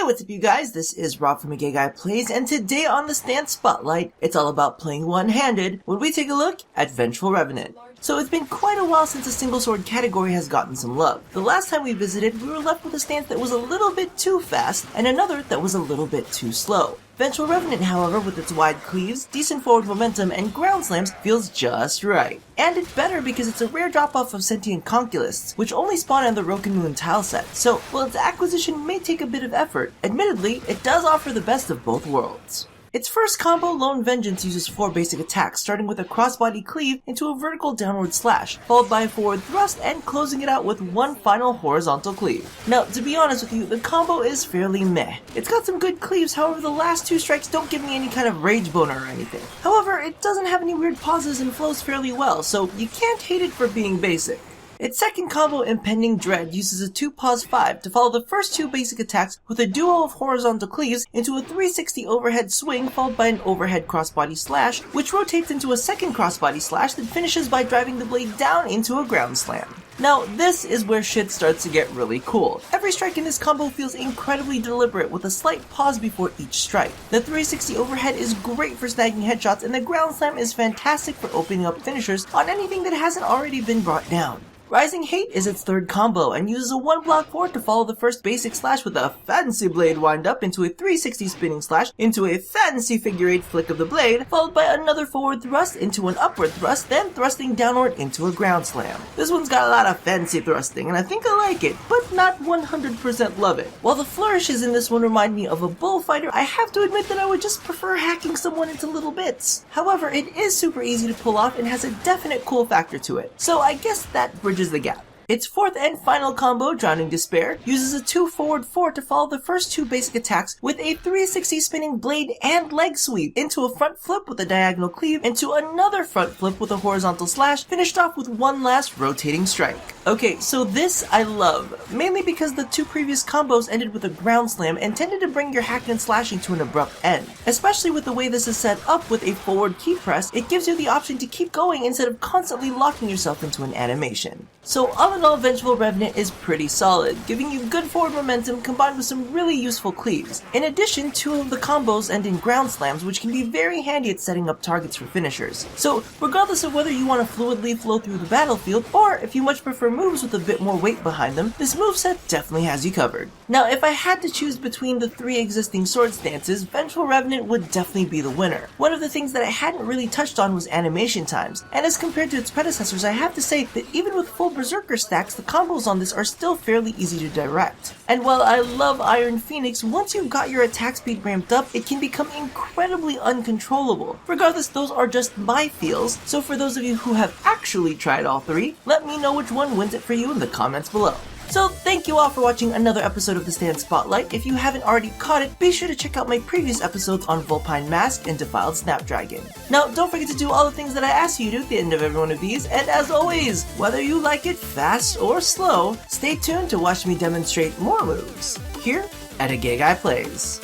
What's up you guys, this is Rob from A Gay Guy Plays, and today on the Stance Spotlight, it's all about playing one-handed when we take a look at Vengeful Revenant. So it's been quite a while since the single sword category has gotten some love. The last time we visited, we were left with a stance that was a little bit too fast, and another that was a little bit too slow. Vengeful Revenant, however, with its wide cleaves, decent forward momentum, and ground slams, feels just right. And it's better because it's a rare drop-off of sentient conculists, which only spawn in the Roken Moon tileset, so while its acquisition may take a bit of effort, admittedly, it does offer the best of both worlds. Its first combo, Lone Vengeance, uses 4 basic attacks, starting with a crossbody cleave into a vertical downward slash, followed by a forward thrust, and closing it out with one final horizontal cleave. Now, to be honest with you, the combo is fairly meh. It's got some good cleaves, however the last 2 strikes don't give me any kind of rage boner or anything. However, it doesn't have any weird pauses and flows fairly well, so you can't hate it for being basic. Its second combo, Impending Dread, uses a 2-pause-5 to follow the first 2 basic attacks with a duo of horizontal cleaves into a 360 overhead swing followed by an overhead crossbody slash, which rotates into a second crossbody slash that finishes by driving the blade down into a ground slam. Now, this is where shit starts to get really cool. Every strike in this combo feels incredibly deliberate with a slight pause before each strike. The 360 overhead is great for snagging headshots, and the ground slam is fantastic for opening up finishers on anything that hasn't already been brought down. Rising Hate is its third combo and uses a 1-block forward to follow the first basic slash with a fancy blade wind up into a 360 spinning slash into a fancy figure 8 flick of the blade, followed by another forward thrust into an upward thrust, then thrusting downward into a ground slam. This one's got a lot of fancy thrusting and I think I like it, but not 100% love it. While the flourishes in this one remind me of a bullfighter, I have to admit that I would just prefer hacking someone into little bits. However, it is super easy to pull off and has a definite cool factor to it, so I guess that bridges the gap. Its fourth and final combo, Drowning Despair, uses a 2-forward-4 to follow the first 2 basic attacks with a 360 spinning blade and leg sweep into a front flip with a diagonal cleave into another front flip with a horizontal slash, finished off with one last rotating strike. Okay, so this I love, mainly because the 2 previous combos ended with a ground slam and tended to bring your hacking and slashing to an abrupt end. Especially with the way this is set up with a forward key press, it gives you the option to keep going instead of constantly locking yourself into an animation. So all in all, Vengeful Revenant is pretty solid, giving you good forward momentum combined with some really useful cleaves. In addition, 2 of the combos end in ground slams, which can be very handy at setting up targets for finishers. So regardless of whether you want to fluidly flow through the battlefield, or if you much prefer moves with a bit more weight behind them, this moveset definitely has you covered. Now, if I had to choose between the 3 existing sword stances, Vengeful Revenant would definitely be the winner. One of the things that I hadn't really touched on was animation times, and as compared to its predecessors, I have to say that even with full Berserker stacks, the combos on this are still fairly easy to direct. And while I love Iron Phoenix, once you've got your attack speed ramped up, it can become incredibly uncontrollable. Regardless, those are just my feels, so for those of you who have actually tried all 3, let me know which one wins it for you in the comments below. So thank you all for watching another episode of the Stance Spotlight. If you haven't already caught it, be sure to check out my previous episodes on Vulpine Mask and Defiled Snapdragon. Now, don't forget to do all the things that I ask you to at the end of every one of these, and as always, whether you like it fast or slow, stay tuned to watch me demonstrate more moves here at A Gay Guy Plays.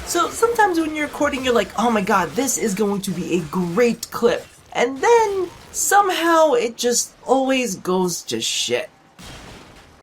So sometimes when you're recording, you're like, oh my god, this is going to be a great clip, and then somehow it just always goes to shit.